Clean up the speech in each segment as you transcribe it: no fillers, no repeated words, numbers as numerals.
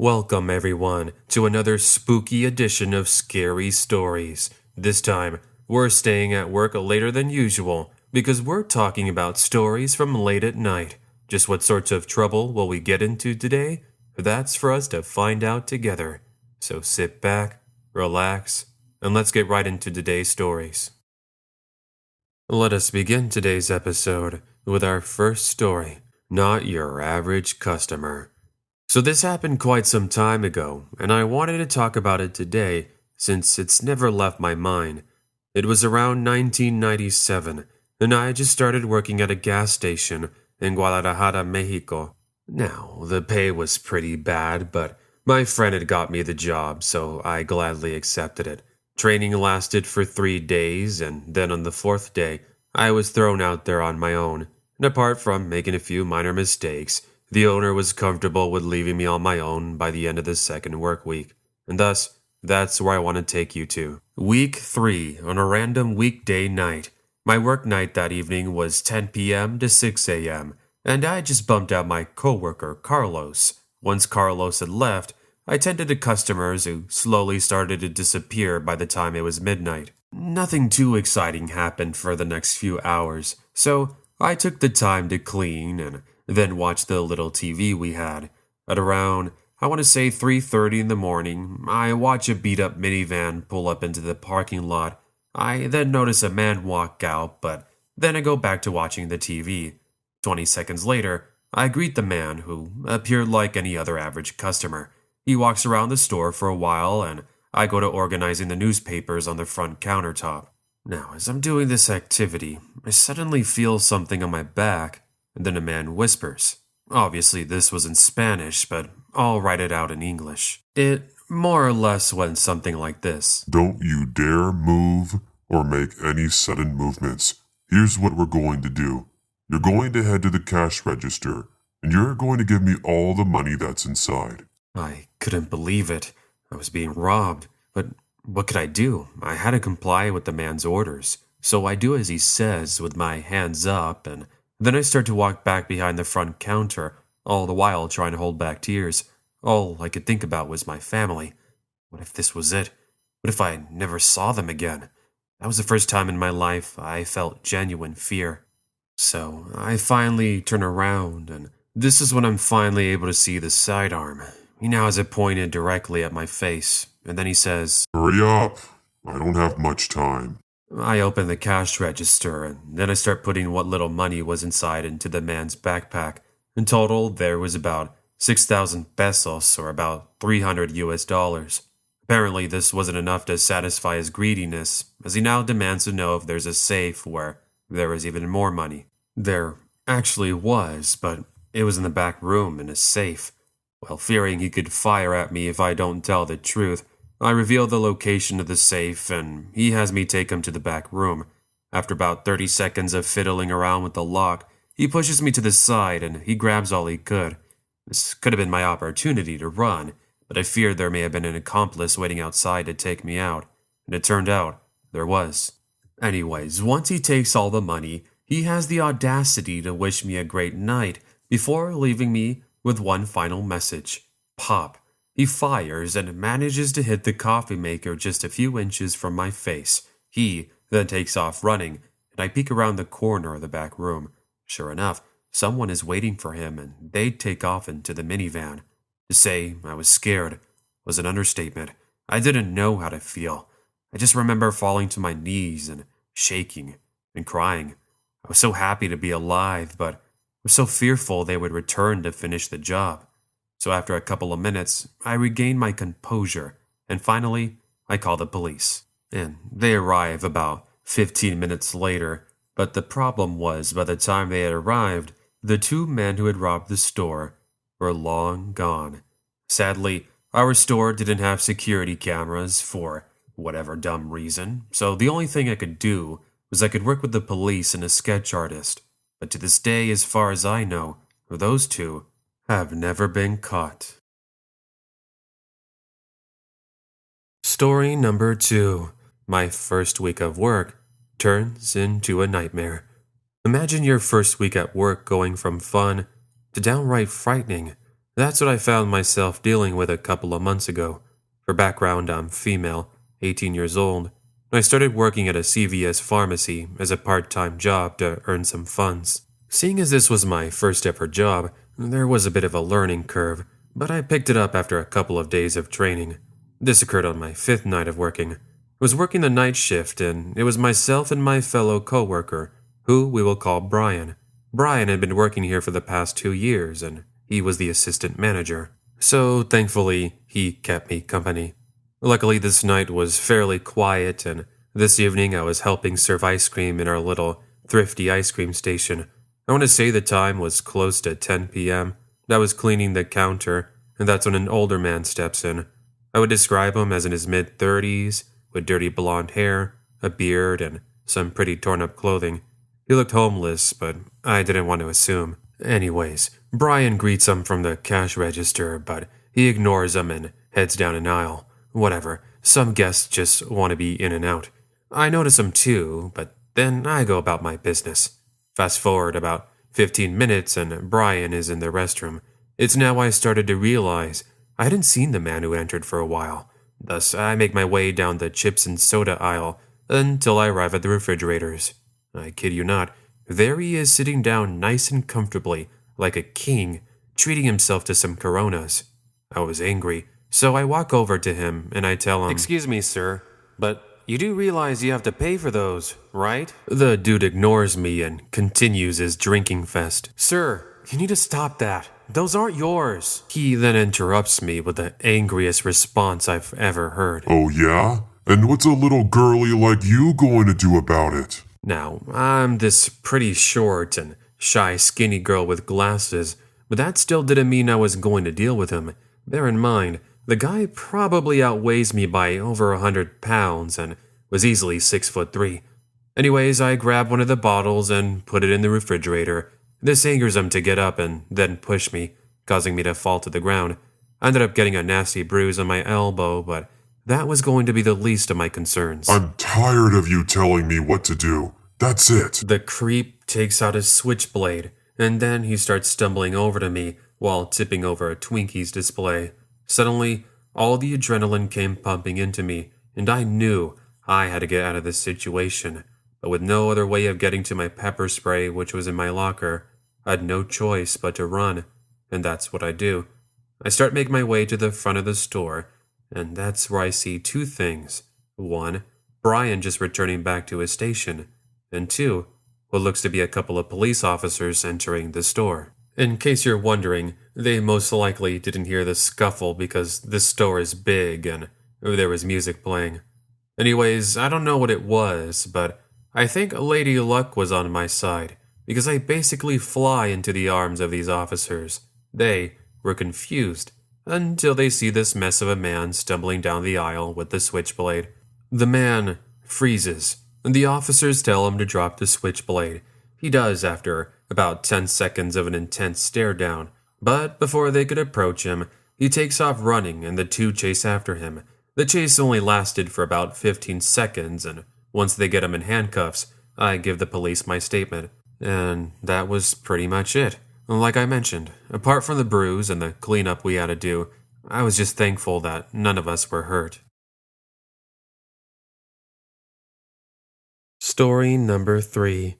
Welcome, everyone, to another spooky edition of Scary Stories. This time, we're staying at work later than usual because we're talking about stories from late at night. Just what sorts of trouble will we get into today? That's for us to find out together. So sit back, relax, and let's get right into today's stories. Let us begin today's episode with our first story, Not Your Average Customer. So this happened quite some time ago, and I wanted to talk about it today since it's never left my mind. It was around 1997, and I had just started working at a gas station in Guadalajara, Mexico. Now, the pay was pretty bad, but my friend had got me the job, so I gladly accepted it. Training lasted for 3 days, and then on the fourth day, I was thrown out there on my own. And apart from making a few minor mistakes, the owner was comfortable with leaving me on my own by the end of the second work week, and thus, that's where I want to take you to. Week 3, on a random weekday night. My work night that evening was 10 p.m. to 6 a.m., and I just bumped out my coworker, Carlos. Once Carlos had left, I tended to customers who slowly started to disappear by the time it was midnight. Nothing too exciting happened for the next few hours, so I took the time to clean and then watch the little TV we had. At around, I want to say 3:30 in the morning, I watch a beat-up minivan pull up into the parking lot. I then notice a man walk out, but then I go back to watching the TV. 20 seconds later, I greet the man, who appeared like any other average customer. He walks around the store for a while, and I go to organizing the newspapers on the front countertop. Now, as I'm doing this activity, I suddenly feel something on my back, and then a man whispers. Obviously, this was in Spanish, but I'll write it out in English. It more or less went something like this. Don't you dare move or make any sudden movements. Here's what we're going to do. You're going to head to the cash register, and you're going to give me all the money that's inside. I couldn't believe it. I was being robbed, but what could I do? I had to comply with the man's orders. So I do as he says with my hands up, and then I start to walk back behind the front counter, all the while trying to hold back tears. All I could think about was my family. What if this was it? What if I never saw them again? That was the first time in my life I felt genuine fear. So I finally turn around, and this is when I'm finally able to see the sidearm. He now has it pointed directly at my face, and then he says, Hurry up. I don't have much time. I open the cash register, and then I start putting what little money was inside into the man's backpack. In total, there was about 6,000 pesos, or about $300. Apparently, this wasn't enough to satisfy his greediness, as he now demands to know if there's a safe where there is even more money. There actually was, but it was in the back room in a safe. Well, fearing he could fire at me if I don't tell the truth, I reveal the location of the safe, and he has me take him to the back room. After about 30 seconds of fiddling around with the lock, he pushes me to the side and he grabs all he could. This could have been my opportunity to run, but I feared there may have been an accomplice waiting outside to take me out, and it turned out there was. Anyways, once he takes all the money, he has the audacity to wish me a great night before leaving me with one final message. Pop. He fires and manages to hit the coffee maker just a few inches from my face. He then takes off running, and I peek around the corner of the back room. Sure enough, someone is waiting for him, and they take off into the minivan. To say I was scared was an understatement. I didn't know how to feel. I just remember falling to my knees and shaking and crying. I was so happy to be alive, but I was so fearful they would return to finish the job. So after a couple of minutes, I regained my composure, and finally, I call the police. And they arrive about 15 minutes later, but the problem was by the time they had arrived, the 2 men who had robbed the store were long gone. Sadly, our store didn't have security cameras for whatever dumb reason, so the only thing I could do was I could work with the police and a sketch artist. But to this day, as far as I know, those 2 have never been caught. Story number 2. My first week of work turns into a nightmare. Imagine your first week at work going from fun to downright frightening. That's what I found myself dealing with a couple of months ago. For background, I'm female, 18 years old. I started working at a CVS pharmacy as a part-time job to earn some funds. Seeing as this was my first ever job, there was a bit of a learning curve, but I picked it up after a couple of days of training. This occurred on my 5th night of working. I was working the night shift, and it was myself and my fellow coworker, who we will call Brian. Brian had been working here for the past 2 years, and he was the assistant manager. So, thankfully, he kept me company. Luckily, this night was fairly quiet, and this evening I was helping serve ice cream in our little thrifty ice cream station. I want to say the time was close to 10 p.m. I was cleaning the counter, and that's when an older man steps in. I would describe him as in his mid-30s, with dirty blonde hair, a beard, and some pretty torn-up clothing. He looked homeless, but I didn't want to assume. Anyways, Brian greets him from the cash register, but he ignores him and heads down an aisle. Whatever, some guests just want to be in and out. I notice him too, but then I go about my business. Fast forward about 15 minutes and Brian is in the restroom. It's now I started to realize I hadn't seen the man who entered for a while. Thus, I make my way down the chips and soda aisle until I arrive at the refrigerators. I kid you not, there he is sitting down nice and comfortably, like a king, treating himself to some Coronas. I was angry, so I walk over to him and I tell him, "Excuse me, sir, but you do realize you have to pay for those, right?" The dude ignores me and continues his drinking fest. "Sir, you need to stop that. Those aren't yours." He then interrupts me with the angriest response I've ever heard. Oh yeah? And what's a little girly like you going to do about it? Now, I'm this pretty short and shy skinny girl with glasses, but that still didn't mean I was going to deal with him. Bear in mind, the guy probably outweighs me by over 100 pounds and was easily 6'3". Anyways, I grab one of the bottles and put it in the refrigerator. This angers him to get up and then push me, causing me to fall to the ground. I ended up getting a nasty bruise on my elbow, but that was going to be the least of my concerns. I'm tired of you telling me what to do. That's it. The creep takes out his switchblade, and then he starts stumbling over to me while tipping over a Twinkies display. Suddenly, all the adrenaline came pumping into me, and I knew I had to get out of this situation. But with no other way of getting to my pepper spray, which was in my locker, I had no choice but to run, and that's what I do. I start making my way to the front of the store, and that's where I see two things. One, Brian just returning back to his station, and two, what looks to be a couple of police officers entering the store. In case you're wondering, they most likely didn't hear the scuffle because this store is big and there was music playing. Anyways, I don't know what it was, but I think Lady Luck was on my side, because I basically fly into the arms of these officers. They were confused until they see this mess of a man stumbling down the aisle with the switchblade. The man freezes, and the officers tell him to drop the switchblade. He does after about 10 seconds of an intense stare down, but before they could approach him, he takes off running and the two chase after him. The chase only lasted for about 15 seconds, and once they get him in handcuffs, I give the police my statement. And that was pretty much it. Like I mentioned, apart from the bruise and the cleanup we had to do, I was just thankful that none of us were hurt. Story number 3.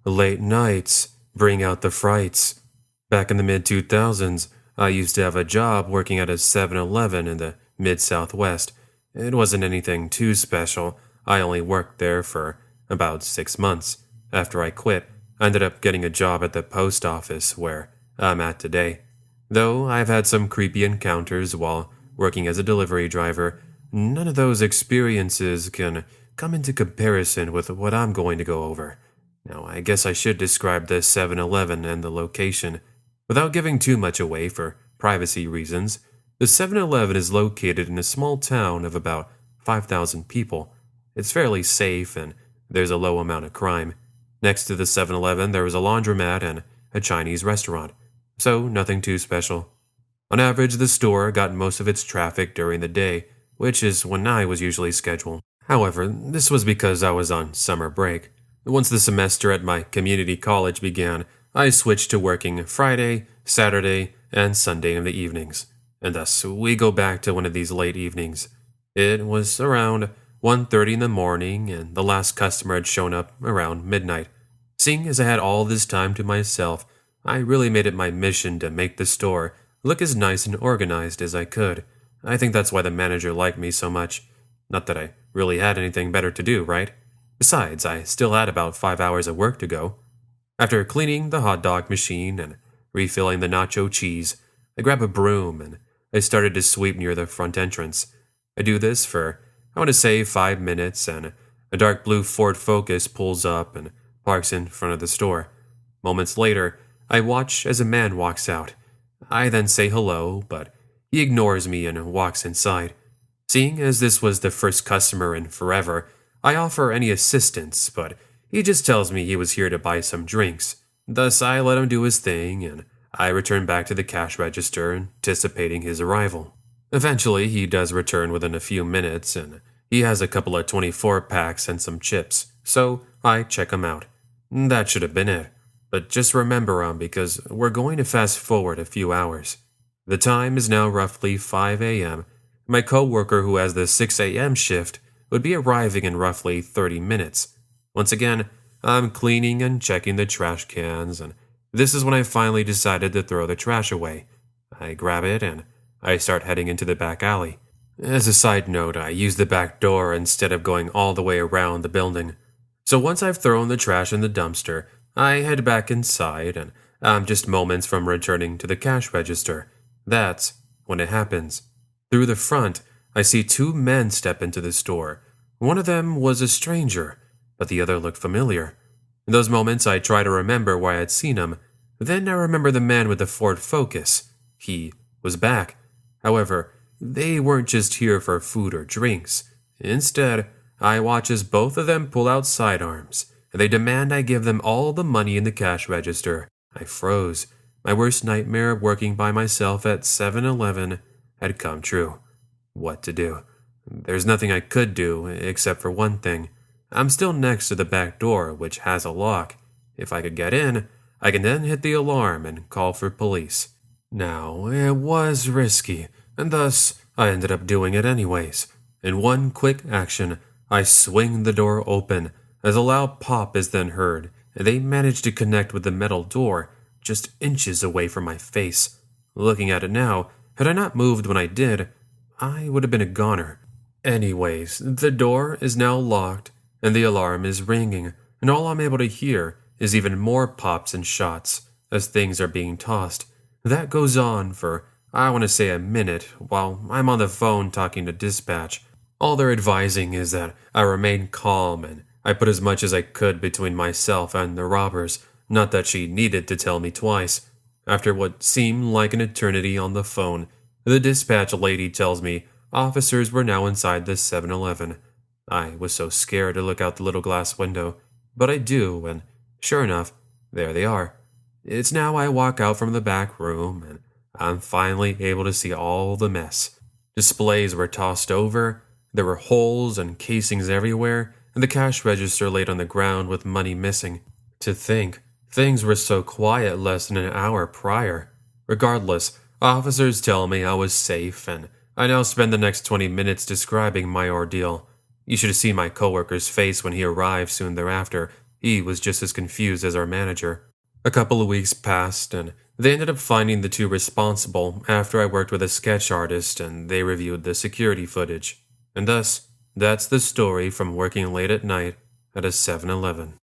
Late nights bring out the frights. Back in the mid-2000s, I used to have a job working at a 7-Eleven in the mid-Southwest. It wasn't anything too special. I only worked there for about 6 months. After I quit, I ended up getting a job at the post office where I'm at today. Though I've had some creepy encounters while working as a delivery driver, none of those experiences can come into comparison with what I'm going to go over. Now, I guess I should describe the 7-Eleven and the location. Without giving too much away for privacy reasons, the 7-Eleven is located in a small town of about 5,000 people. It's fairly safe and there's a low amount of crime. Next to the 7-Eleven, there is a laundromat and a Chinese restaurant, so nothing too special. On average, the store got most of its traffic during the day, which is when I was usually scheduled. However, this was because I was on summer break. Once the semester at my community college began, I switched to working Friday, Saturday, and Sunday in the evenings. And thus, we go back to one of these late evenings. It was around 1:30 in the morning, and the last customer had shown up around midnight. Seeing as I had all this time to myself, I really made it my mission to make the store look as nice and organized as I could. I think that's why the manager liked me so much. Not that I really had anything better to do, right? Besides, I still had about 5 hours of work to go. After cleaning the hot dog machine and refilling the nacho cheese, I grab a broom and I started to sweep near the front entrance. I do this for, I want to say, 5 minutes, and a dark blue Ford Focus pulls up and parks in front of the store. Moments later, I watch as a man walks out. I then say hello, but he ignores me and walks inside. Seeing as this was the first customer in forever, I offer any assistance, but he just tells me he was here to buy some drinks. Thus, I let him do his thing, and I return back to the cash register, anticipating his arrival. Eventually, he does return within a few minutes, and he has a couple of 24 packs and some chips, so I check him out. That should have been it. But just remember because we're going to fast forward a few hours. The time is now roughly 5 a.m. My coworker who has the 6 a.m. shift would be arriving in roughly 30 minutes. Once again, I'm cleaning and checking the trash cans, and this is when I finally decided to throw the trash away. I grab it and I start heading into the back alley. As a side note, I use the back door instead of going all the way around the building. So once I've thrown the trash in the dumpster, I head back inside, and I'm just moments from returning to the cash register. That's when it happens. Through the front, I see two men step into the store. One of them was a stranger, but the other looked familiar. In those moments, I try to remember where I had seen him. Then I remember the man with the Ford Focus. He was back. However, they weren't just here for food or drinks. Instead, I watch as both of them pull out sidearms, and they demand I give them all the money in the cash register. I froze. My worst nightmare of working by myself at 7-Eleven had come true. What to do? There's nothing I could do except for one thing. I'm still next to the back door, which has a lock. If I could get in, I can then hit the alarm and call for police. Now, it was risky, and thus I ended up doing it anyways. In one quick action, I swing the door open, as a loud pop is then heard, and they manage to connect with the metal door just inches away from my face. Looking at it now, had I not moved when I did, I would have been a goner. Anyways, the door is now locked, and the alarm is ringing, and all I'm able to hear is even more pops and shots as things are being tossed. That goes on for, I want to say, a minute, while I'm on the phone talking to dispatch. All they're advising is that I remain calm, and I put as much as I could between myself and the robbers, not that she needed to tell me twice. After what seemed like an eternity on the phone, the dispatch lady tells me officers were now inside the 7-Eleven. I was so scared to look out the little glass window, but I do, and sure enough, there they are. It's now I walk out from the back room, and I'm finally able to see all the mess. Displays were tossed over, there were holes and casings everywhere, and the cash register laid on the ground with money missing. To think, things were so quiet less than an hour prior. Regardless, officers tell me I was safe, and I now spend the next 20 minutes describing my ordeal. You should have seen my coworker's face when he arrived soon thereafter. He was just as confused as our manager. A couple of weeks passed, and they ended up finding the two responsible after I worked with a sketch artist and they reviewed the security footage. And thus, that's the story from working late at night at a 7-Eleven.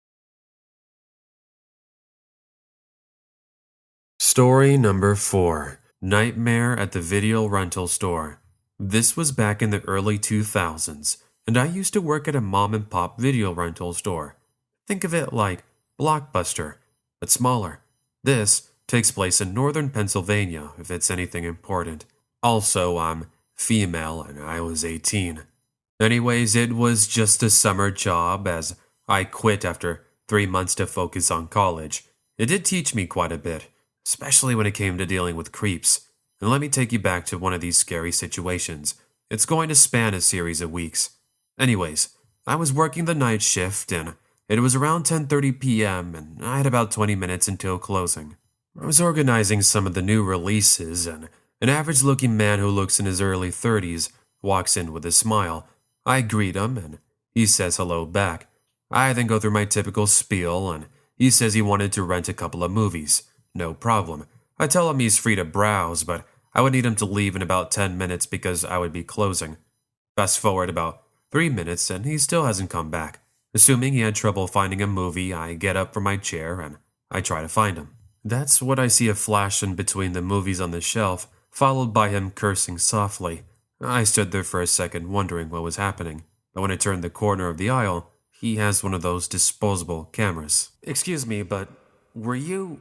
Story number 4. Nightmare at the Video Rental Store. This was back in the early 2000s, and I used to work at a mom-and-pop video rental store. Think of it like Blockbuster, but smaller. This takes place in northern Pennsylvania, if it's anything important. Also, I'm female and I was 18. Anyways, it was just a summer job as I quit after 3 months to focus on college. It did teach me quite a bit, especially when it came to dealing with creeps. And let me take you back to one of these scary situations. It's going to span a series of weeks. Anyways, I was working the night shift and it was around 10:30 p.m. and I had about 20 minutes until closing. I was organizing some of the new releases, and an average-looking man who looks in his early 30s walks in with a smile. I greet him, and he says hello back. I then go through my typical spiel, and he says he wanted to rent a couple of movies. No problem. I tell him he's free to browse, but I would need him to leave in about 10 minutes because I would be closing. Fast forward about 3 minutes, and he still hasn't come back. Assuming he had trouble finding a movie, I get up from my chair, and I try to find him. That's what I see a flash in between the movies on the shelf, followed by him cursing softly. I stood there for a second wondering what was happening, but when I turned the corner of the aisle, he has one of those disposable cameras. Excuse me, but were you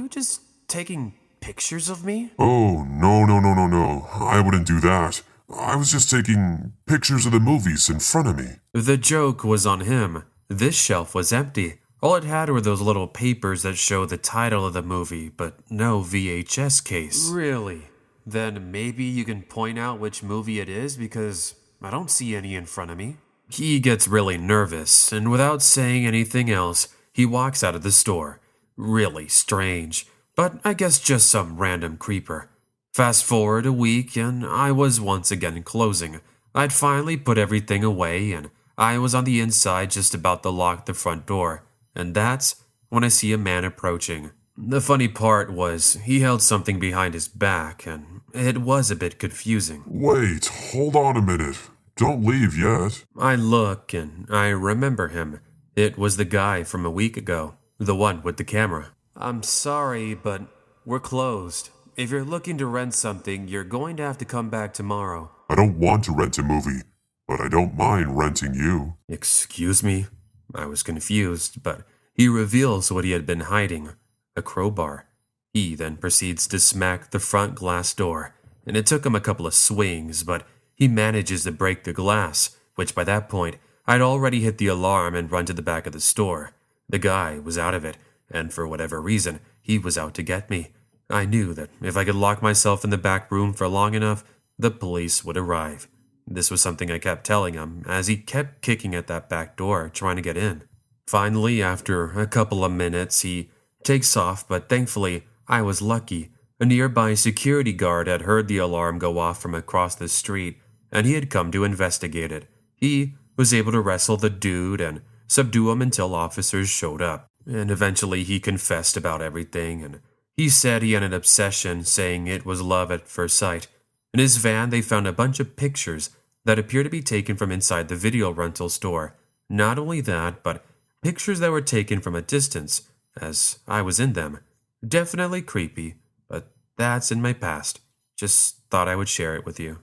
just taking pictures of me? Oh, no. I wouldn't do that. I was just taking pictures of the movies in front of me. The joke was on him. This shelf was empty. All it had were those little papers that show the title of the movie, but no VHS case. Really? Then maybe you can point out which movie it is because I don't see any in front of me. He gets really nervous, and without saying anything else, he walks out of the store. Really strange, but I guess just some random creeper. Fast forward a week, and I was once again closing. I'd finally put everything away, and I was on the inside just about to lock the front door. And that's when I see a man approaching. The funny part was he held something behind his back, and it was a bit confusing. Wait, hold on a minute. Don't leave yet. I look, and I remember him. It was the guy from a week ago, the one with the camera. I'm sorry, but we're closed. If you're looking to rent something, you're going to have to come back tomorrow. I don't want to rent a movie, but I don't mind renting you. Excuse me? I was confused, but he reveals what he had been hiding, a crowbar. He then proceeds to smack the front glass door, and it took him a couple of swings, but he manages to break the glass, which by that point, I'd already hit the alarm and run to the back of the store. The guy was out of it, and for whatever reason, he was out to get me. I knew that if I could lock myself in the back room for long enough, the police would arrive. This was something I kept telling him as he kept kicking at that back door, trying to get in. Finally, after a couple of minutes, he takes off, but thankfully, I was lucky. A nearby security guard had heard the alarm go off from across the street, and he had come to investigate it. He was able to wrestle the dude and subdue him until officers showed up. And eventually he confessed about everything, and he said he had an obsession, saying it was love at first sight. In his van, they found a bunch of pictures that appear to be taken from inside the video rental store. Not only that, but pictures that were taken from a distance, as I was in them. Definitely creepy, but that's in my past. Just thought I would share it with you.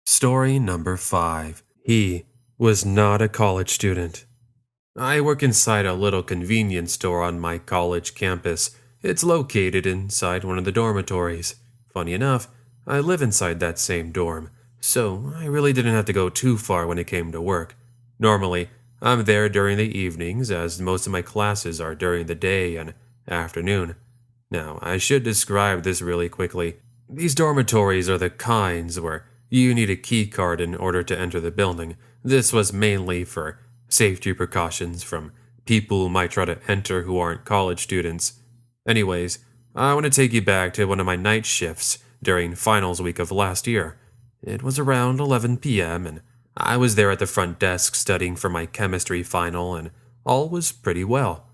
Story number 5. He was not a college student. I work inside a little convenience store on my college campus. It's located inside one of the dormitories. Funny enough, I live inside that same dorm, so I really didn't have to go too far when it came to work. Normally, I'm there during the evenings, as most of my classes are during the day and afternoon. Now, I should describe this really quickly. These dormitories are the kinds where you need a key card in order to enter the building. This was mainly for safety precautions from people who might try to enter who aren't college students. Anyways, I want to take you back to one of my night shifts during finals week of last year. It was around 11 p.m. and I was there at the front desk studying for my chemistry final, and all was pretty well.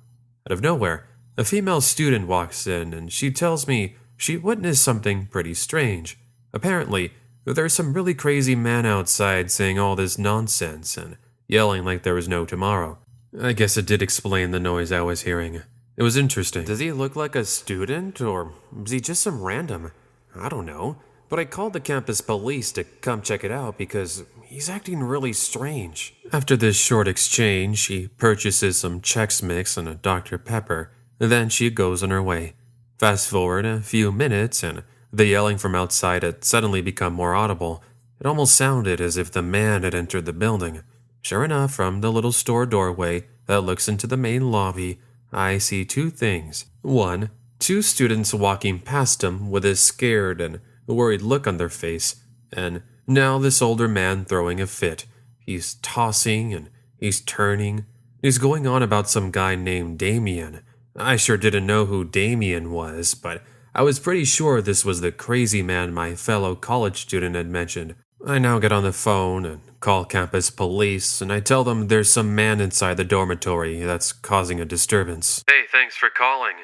Out of nowhere, a female student walks in and she tells me she witnessed something pretty strange. Apparently, there's some really crazy man outside saying all this nonsense and yelling like there was no tomorrow. I guess it did explain the noise I was hearing. It was interesting. Does he look like a student, or is he just some random? I don't know, but I called the campus police to come check it out because he's acting really strange. After this short exchange, she purchases some Chex Mix and a Dr. Pepper, then she goes on her way. Fast forward a few minutes, and the yelling from outside had suddenly become more audible. It almost sounded as if the man had entered the building. Sure enough, from the little store doorway that looks into the main lobby, I see two things. One, two students walking past him with a scared and worried look on their face, and now this older man throwing a fit. He's tossing and he's turning. He's going on about some guy named Damien. I sure didn't know who Damien was, but I was pretty sure this was the crazy man my fellow college student had mentioned. I now get on the phone and call campus police, and I tell them there's some man inside the dormitory that's causing a disturbance. Hey, thanks for calling.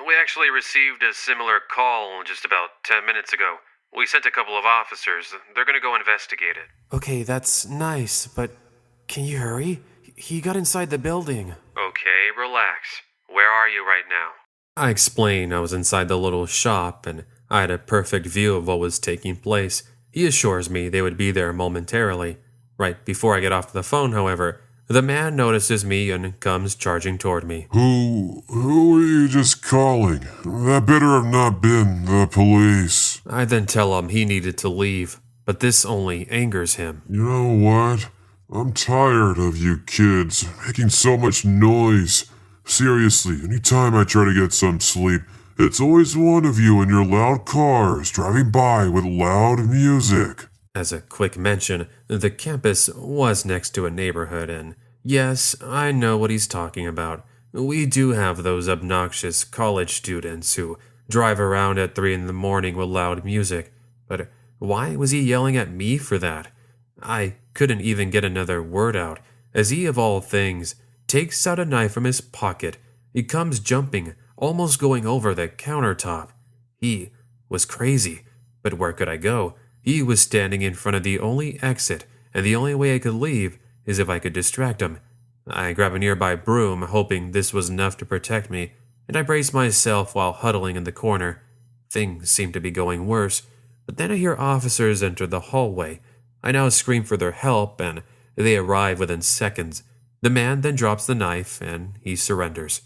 We actually received a similar call just about 10 minutes ago. We sent a couple of officers. They're gonna go investigate it. Okay, that's nice, but can you hurry? He got inside the building. Okay, relax. Where are you right now? I explained I was inside the little shop and I had a perfect view of what was taking place. He assures me they would be there momentarily. Right before I get off the phone, however, the man notices me and comes charging toward me. Who were you just calling? That better have not been the police. I then tell him he needed to leave, but this only angers him. You know what? I'm tired of you kids making so much noise. Seriously, anytime I try to get some sleep, it's always one of you in your loud cars driving by with loud music. As a quick mention, the campus was next to a neighborhood, and yes, I know what he's talking about. We do have those obnoxious college students who drive around at 3 in the morning with loud music, but why was he yelling at me for that? I couldn't even get another word out, as he, of all things, takes out a knife from his pocket. He comes jumping, almost going over the countertop. He was crazy, but where could I go? He was standing in front of the only exit, and the only way I could leave is if I could distract him. I grab a nearby broom, hoping this was enough to protect me, and I brace myself while huddling in the corner. Things seem to be going worse, but then I hear officers enter the hallway. I now scream for their help, and they arrive within seconds. The man then drops the knife, and he surrenders.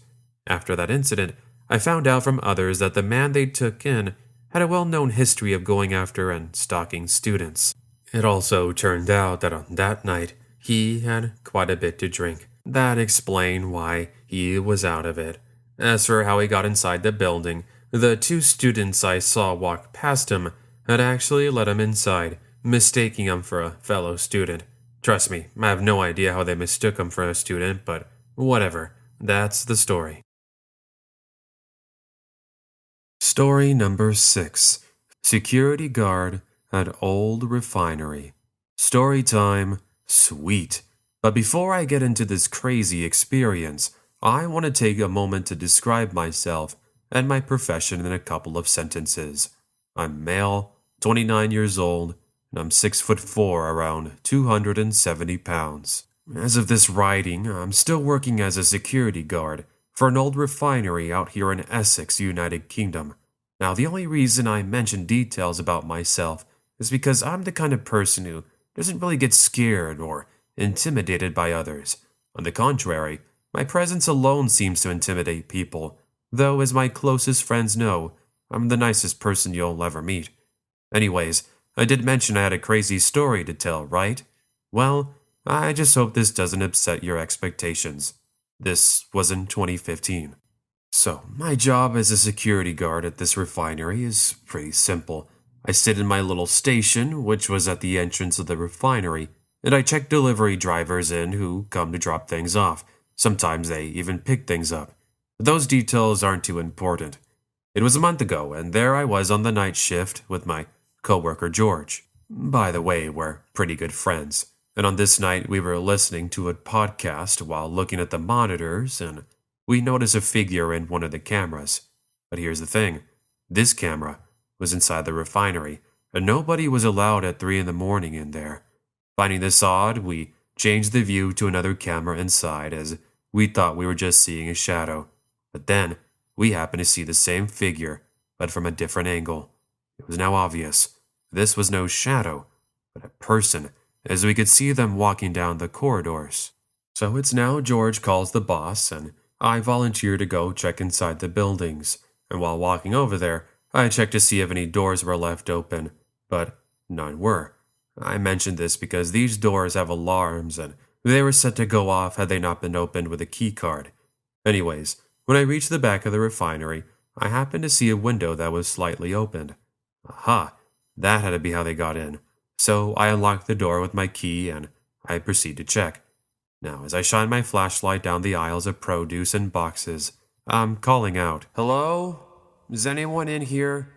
After that incident, I found out from others that the man they took in had a well-known history of going after and stalking students. It also turned out that on that night, he had quite a bit to drink. That explained why he was out of it. As for how he got inside the building, the 2 students I saw walk past him had actually let him inside, mistaking him for a fellow student. Trust me, I have no idea how they mistook him for a student, but whatever. That's the story. Story number 6. Security Guard at Old Refinery. Story time, sweet. But before I get into this crazy experience, I want to take a moment to describe myself and my profession in a couple of sentences. I'm male, 29 years old, and I'm 6'4", around 270 pounds. As of this writing, I'm still working as a security guard for an old refinery out here in Essex, United Kingdom. Now, the only reason I mention details about myself is because I'm the kind of person who doesn't really get scared or intimidated by others. On the contrary, my presence alone seems to intimidate people, though as my closest friends know, I'm the nicest person you'll ever meet. Anyways, I did mention I had a crazy story to tell, right? Well, I just hope this doesn't upset your expectations. This was in 2015. So, my job as a security guard at this refinery is pretty simple. I sit in my little station, which was at the entrance of the refinery, and I check delivery drivers in who come to drop things off. Sometimes they even pick things up. But those details aren't too important. It was a month ago, and there I was on the night shift with my coworker George. By the way, we're pretty good friends. And on this night, we were listening to a podcast while looking at the monitors, and we noticed a figure in one of the cameras. But here's the thing. This camera was inside the refinery, and nobody was allowed at 3 in the morning in there. Finding this odd, we changed the view to another camera inside, as we thought we were just seeing a shadow. But then, we happened to see the same figure, but from a different angle. It was now obvious. This was no shadow, but a person, as we could see them walking down the corridors. So it's now George calls the boss, and I volunteer to go check inside the buildings. And while walking over there, I checked to see if any doors were left open, but none were. I mentioned this because these doors have alarms, and they were set to go off had they not been opened with a key card. Anyways, when I reached the back of the refinery, I happened to see a window that was slightly opened. Aha! That had to be how they got in. So I unlocked the door with my key and I proceed to check. Now, as I shine my flashlight down the aisles of produce and boxes, I'm calling out, "Hello? Is anyone in here?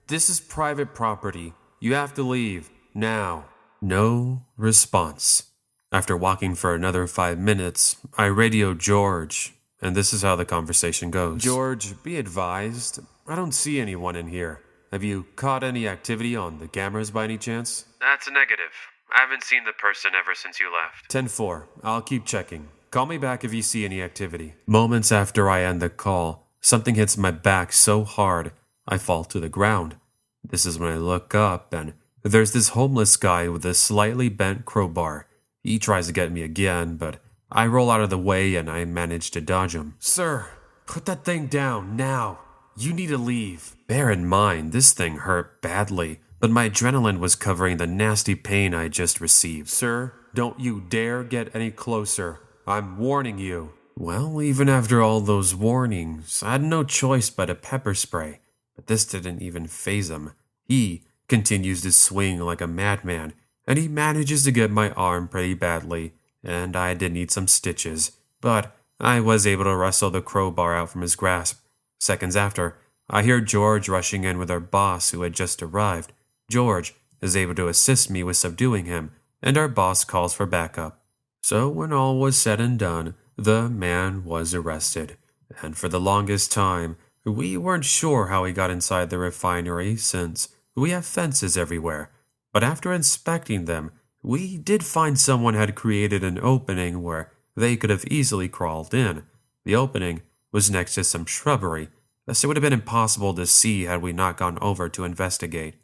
This is private property. You have to leave. Now." No response. After walking for another 5 minutes, I radio George, and this is how the conversation goes. "George, be advised, I don't see anyone in here. Have you caught any activity on the cameras by any chance?" "That's a negative. I haven't seen the person ever since you left." 10-4. I'll keep checking. Call me back if you see any activity. Moments after I end the call, something hits my back so hard, I fall to the ground. This is when I look up, and there's this homeless guy with a slightly bent crowbar. He tries to get me again, but I roll out of the way and I manage to dodge him. "Sir, put that thing down, now. You need to leave." Bear in mind, this thing hurt badly, but my adrenaline was covering the nasty pain I just received. "Sir, don't you dare get any closer. I'm warning you." Well, even after all those warnings, I had no choice but a pepper spray, but this didn't even faze him. He continues to swing like a madman, and he manages to get my arm pretty badly, and I did need some stitches, but I was able to wrestle the crowbar out from his grasp. Seconds after, I hear George rushing in with our boss who had just arrived. George is able to assist me with subduing him, and our boss calls for backup. So when all was said and done, the man was arrested, and for the longest time, we weren't sure how he got inside the refinery since we have fences everywhere. But after inspecting them, we did find someone had created an opening where they could have easily crawled in. The opening was next to some shrubbery, thus it would have been impossible to see had we not gone over to investigate.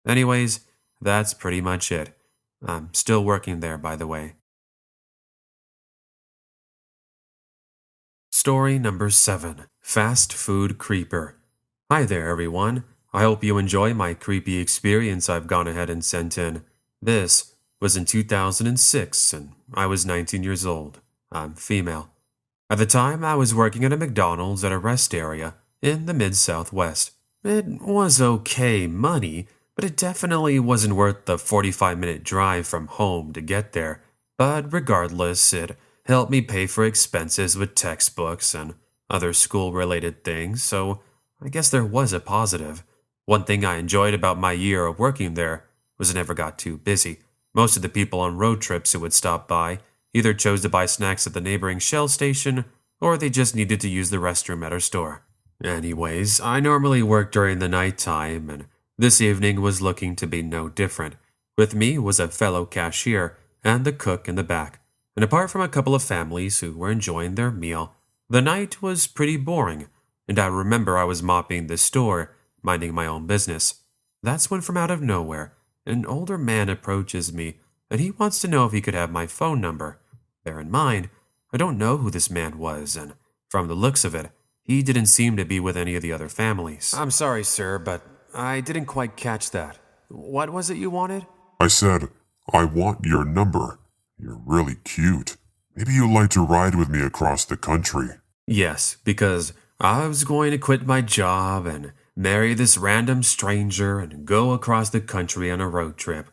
Anyways, that's pretty much it. I'm still working there, by the way. Story number 7. Fast Food Creeper. Hi there, everyone. I hope you enjoy my creepy experience I've gone ahead and sent in. This was in 2006, and I was 19 years old. I'm female. At the time, I was working at a McDonald's at a rest area in the mid-southwest. It was okay money, but it definitely wasn't worth the 45-minute drive from home to get there. But regardless, it helped me pay for expenses with textbooks and other school-related things, so I guess there was a positive. One thing I enjoyed about my year of working there was it never got too busy. Most of the people on road trips who would stop by either chose to buy snacks at the neighboring Shell station, or they just needed to use the restroom at our store. Anyways, I normally work during the nighttime, and this evening was looking to be no different. With me was a fellow cashier and the cook in the back. And apart from a couple of families who were enjoying their meal, the night was pretty boring, and I remember I was mopping the store, minding my own business. That's when from out of nowhere, an older man approaches me, and he wants to know if he could have my phone number. Bear in mind, I don't know who this man was, and from the looks of it, he didn't seem to be with any of the other families. "I'm sorry, sir, but I didn't quite catch that. What was it you wanted?" I said, I want your number. You're really cute. Maybe you'd like to ride with me across the country. Yes, because I was going to quit my job and marry this random stranger and go across the country on a road trip.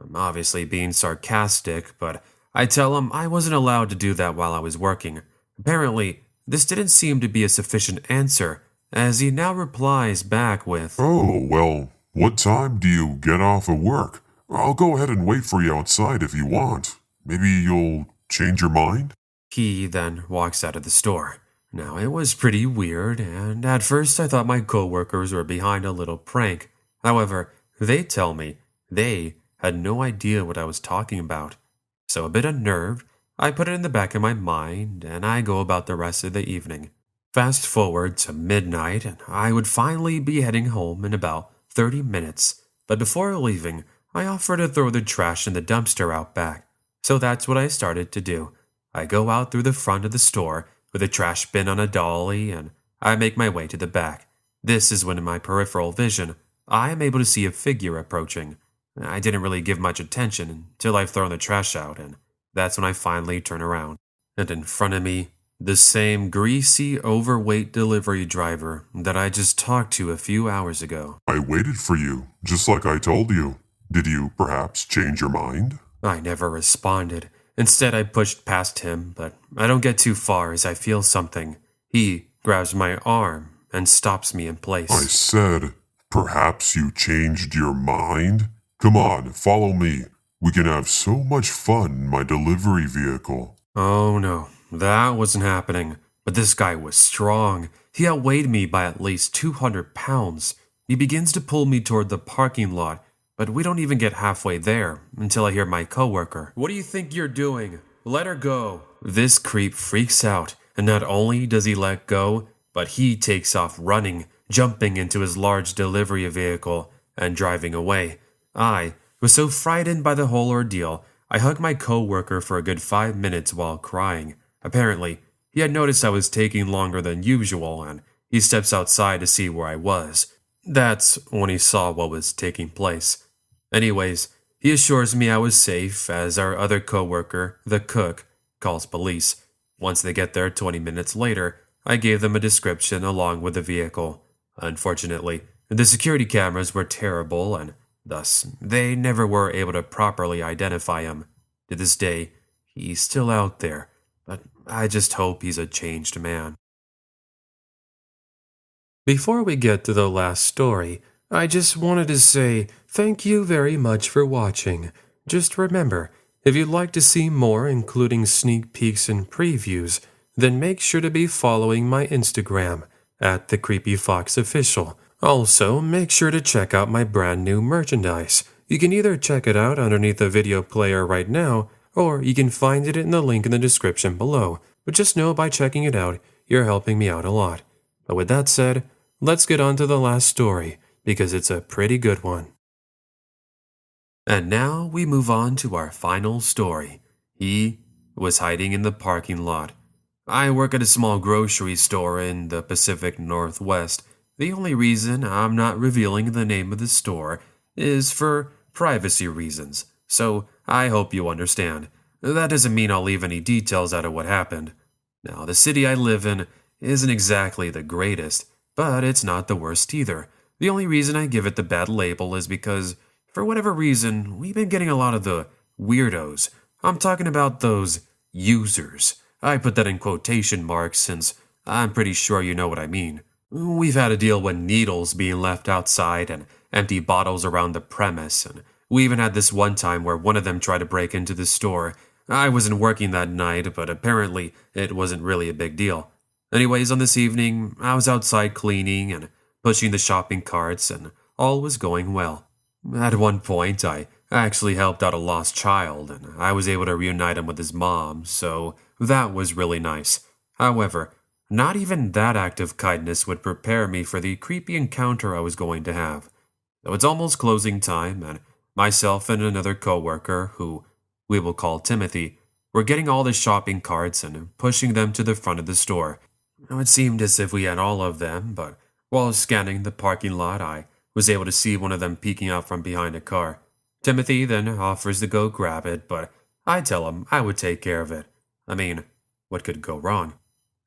I'm obviously being sarcastic, but I tell him I wasn't allowed to do that while I was working. Apparently, this didn't seem to be a sufficient answer, as he now replies back with, Oh, well, what time do you get off of work? I'll go ahead and wait for you outside if you want. Maybe you'll change your mind? He then walks out of the store. Now, it was pretty weird, and at first I thought my coworkers were behind a little prank. However, they tell me they had no idea what I was talking about. So a bit unnerved, I put it in the back of my mind, and I go about the rest of the evening. Fast forward to midnight, and I would finally be heading home in about 30 minutes. But before leaving, I offer to throw the trash in the dumpster out back. So that's what I started to do. I go out through the front of the store with a trash bin on a dolly, and I make my way to the back. This is when in my peripheral vision, I am able to see a figure approaching. I didn't really give much attention until I've thrown the trash out, and that's when I finally turn around. And in front of me, the same greasy, overweight delivery driver that I just talked to a few hours ago. I waited for you, just like I told you. Did you perhaps change your mind? I never responded, Instead, I pushed past him, but I don't get too far as I feel something. He grabs my arm and stops me in I place. said, perhaps you changed your mind? Come on, follow me. We can have so much fun in my delivery vehicle. Oh no, that wasn't happening. But this guy was strong. He outweighed me by at least 200 pounds. He begins to pull me toward the parking lot, but we don't even get halfway there until I hear my coworker. What do you think you're doing? Let her go. This creep freaks out, and not only does he let go, but he takes off running, jumping into his large delivery vehicle and driving away. I was so frightened by the whole ordeal, I hugged my coworker for a good 5 minutes while crying. Apparently, he had noticed I was taking longer than usual, and he steps outside to see where I was. That's when he saw what was taking place. Anyways, he assures me I was safe as our other coworker, the cook, calls police. Once they get there 20 minutes later, I gave them a description along with the vehicle. Unfortunately, the security cameras were terrible and thus they never were able to properly identify him. To this day, he's still out there, but I just hope he's a changed man. Before we get to the last story, I just wanted to say thank you very much for watching. Just remember, if you'd like to see more, including sneak peeks and previews, then make sure to be following my Instagram @TheCreepyFoxOfficial. Also, make sure to check out my brand new merchandise. You can either check it out underneath the video player right now, or you can find it in the link in the description below. But just know by checking it out, you're helping me out a lot. But with that said, let's get on to the last story, because it's a pretty good one. And now we move on to our final story. He was hiding in the parking lot. I work at a small grocery store in the Pacific Northwest. The only reason I'm not revealing the name of the store is for privacy reasons, so I hope you understand. That doesn't mean I'll leave any details out of what happened. Now, the city I live in isn't exactly the greatest, but it's not the worst either. The only reason I give it the bad label is because, for whatever reason, we've been getting a lot of the weirdos. I'm talking about those users. I put that in quotation marks since I'm pretty sure you know what I mean. We've had to deal with needles being left outside and empty bottles around the premise, and we even had this one time where one of them tried to break into the store. I wasn't working that night, but apparently it wasn't really a big deal. Anyways, on this evening, I was outside cleaning and pushing the shopping carts, and all was going well. At one point, I actually helped out a lost child, and I was able to reunite him with his mom, so that was really nice. However, not even that act of kindness would prepare me for the creepy encounter I was going to have. Though it's almost closing time, and myself and another coworker, who we will call Timothy, were getting all the shopping carts and pushing them to the front of the store. It seemed as if we had all of them, but while scanning the parking lot, I was able to see one of them peeking out from behind a car. Timothy then offers to go grab it, but I tell him I would take care of it. I mean, what could go wrong?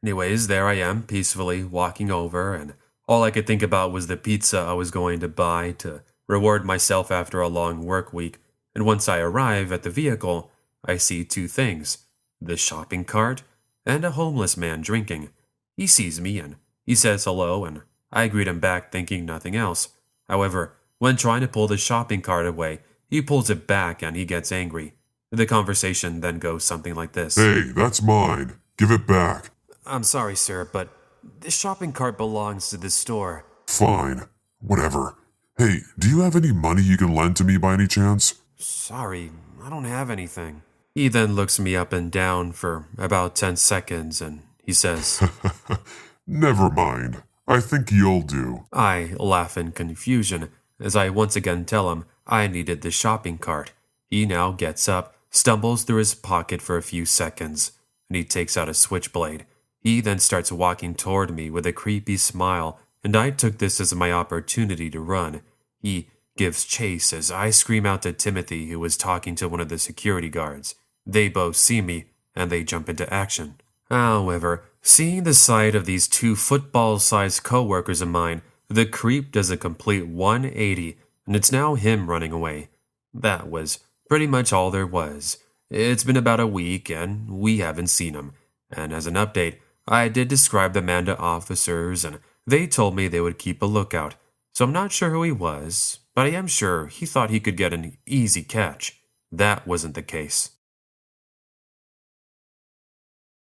Anyways, there I am, peacefully walking over, and all I could think about was the pizza I was going to buy to reward myself after a long work week. And once I arrive at the vehicle, I see two things: the shopping cart and a homeless man drinking. He sees me and he says hello, and I greet him back thinking nothing else. However, when trying to pull the shopping cart away, he pulls it back and he gets angry. The conversation then goes something like this. Hey, that's mine. Give it back. I'm sorry, sir, but this shopping cart belongs to this store. Fine. Whatever. Hey, do you have any money you can lend to me by any chance? Sorry, I don't have anything. He then looks me up and down for about 10 seconds and he says, Never mind. I think you'll do. I laugh in confusion as I once again tell him I needed the shopping cart. He now gets up, stumbles through his pocket for a few seconds, and he takes out a switchblade. He then starts walking toward me with a creepy smile, and I took this as my opportunity to run. He gives chase as I scream out to Timothy, who was talking to one of the security guards. They both see me, and they jump into action. However, seeing the sight of these two football-sized co-workers of mine, the creep does a complete 180, and it's now him running away. That was pretty much all there was. It's been about a week and we haven't seen him. And as an update, I did describe the man to officers and they told me they would keep a lookout. So I'm not sure who he was, but I am sure he thought he could get an easy catch. That wasn't the case.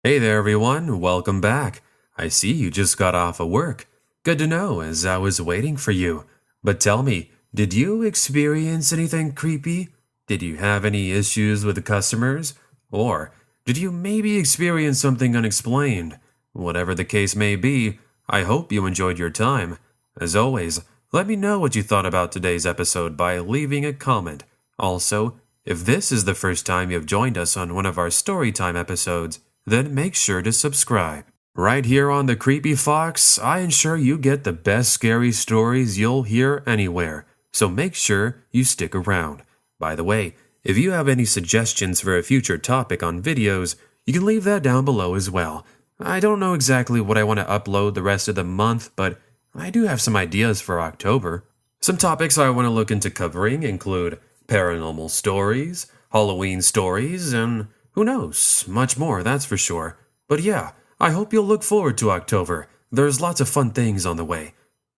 Hey there, everyone. Welcome back. I see you just got off of work. Good to know, as I was waiting for you. But tell me, did you experience anything creepy? Did you have any issues with the customers? Or did you maybe experience something unexplained? Whatever the case may be, I hope you enjoyed your time. As always, let me know what you thought about today's episode by leaving a comment. Also, if this is the first time you've joined us on one of our Storytime episodes, then make sure to subscribe. Right here on The Creepy Fox, I ensure you get the best scary stories you'll hear anywhere, so make sure you stick around. By the way, if you have any suggestions for a future topic on videos, you can leave that down below as well. I don't know exactly what I want to upload the rest of the month, but I do have some ideas for October. Some topics I want to look into covering include paranormal stories, Halloween stories, and who knows, much more, that's for sure. But yeah, I hope you'll look forward to October. There's lots of fun things on the way.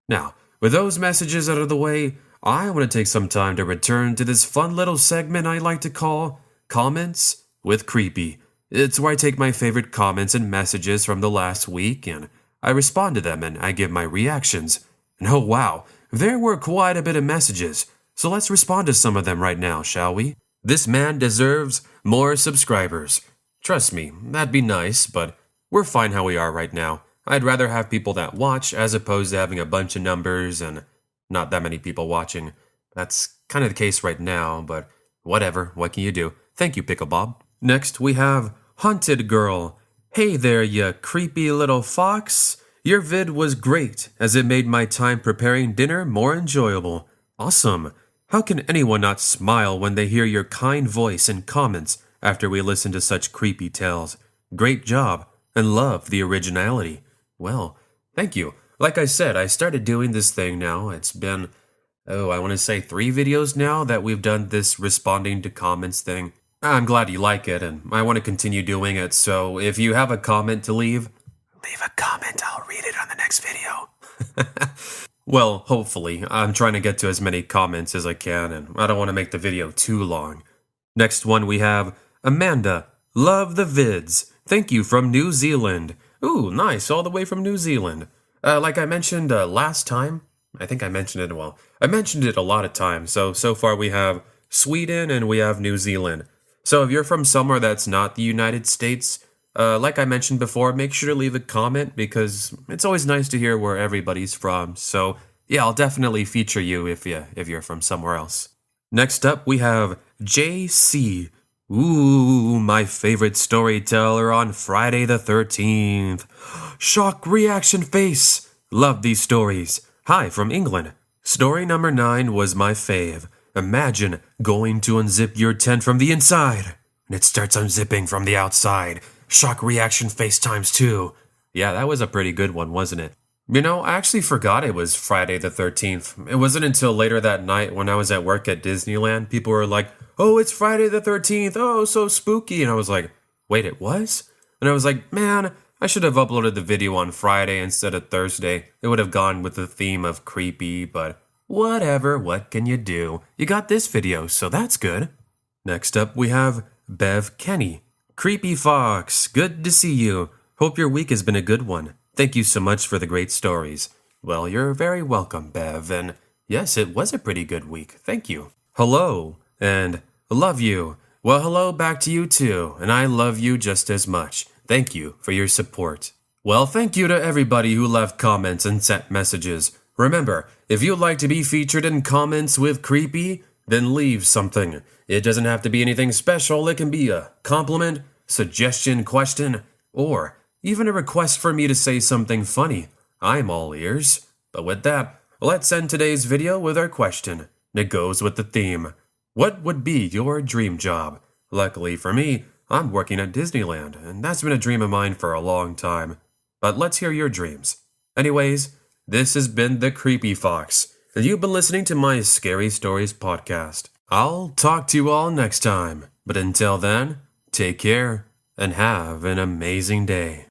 Now, with those messages out of the way, I want to take some time to return to this fun little segment I like to call Comments with Creepy. It's where I take my favorite comments and messages from the last week and I respond to them and I give my reactions. And oh wow, there were quite a bit of messages. So let's respond to some of them right now, shall we? This man deserves more subscribers. Trust me, that'd be nice, but we're fine how we are right now. I'd rather have people that watch as opposed to having a bunch of numbers and not that many people watching. That's kind of the case right now, but whatever, what can you do? Thank you, Pickle Bob. Next, we have Haunted Girl. Hey there, you creepy little fox. Your vid was great, as it made my time preparing dinner more enjoyable. Awesome. How can anyone not smile when they hear your kind voice and comments after we listen to such creepy tales? Great job, and love the originality. Well, thank you. Like I said, I started doing this thing now. It's been, I want to say 3 videos now that we've done this responding to comments thing. I'm glad you like it, and I want to continue doing it, so if you have a comment to leave a comment, I'll read it on the next video. Well, hopefully. I'm trying to get to as many comments as I can, and I don't want to make the video too long. Next one we have Amanda. Love the vids. Thank you from New Zealand. Ooh, nice, all the way from New Zealand. Like I mentioned last time, I think I mentioned it, I mentioned it a lot of times. So far we have Sweden and we have New Zealand. So if you're from somewhere that's not the United States, like I mentioned before, make sure to leave a comment because it's always nice to hear where everybody's from. So yeah, I'll definitely feature you if you're from somewhere else. Next up, we have JC. Ooh, my favorite storyteller on Friday the 13th. Shock reaction face. Love these stories. Hi from England. Story number 9 was my fave. Imagine going to unzip your tent from the inside, and it starts unzipping from the outside. Shock reaction face times 2. Yeah, that was a pretty good one, wasn't it? You know, I actually forgot it was Friday the 13th. It wasn't until later that night when I was at work at Disneyland, people were like, oh, it's Friday the 13th, oh, so spooky. And I was like, wait, it was? And I was like, man, I should have uploaded the video on Friday instead of Thursday. It would have gone with the theme of creepy, but whatever, what can you do? You got this video, so that's good. Next up, we have Bev Kenny. Creepy Fox, good to see you. Hope your week has been a good one. Thank you so much for the great stories. Well, you're very welcome, Bev, and yes, it was a pretty good week. Thank you. Hello, and love you. Well, hello back to you too, and I love you just as much. Thank you for your support. Well, thank you to everybody who left comments and sent messages. Remember, if you'd like to be featured in Comments with Creepy, then leave something. It doesn't have to be anything special. It can be a compliment, suggestion, question, or even a request for me to say something funny. I'm all ears. But with that, let's end today's video with our question. It goes with the theme. What would be your dream job? Luckily for me, I'm working at Disneyland, and that's been a dream of mine for a long time. But let's hear your dreams. Anyways, this has been The Creepy Fox, and you've been listening to my Scary Stories podcast. I'll talk to you all next time, but until then, take care and have an amazing day.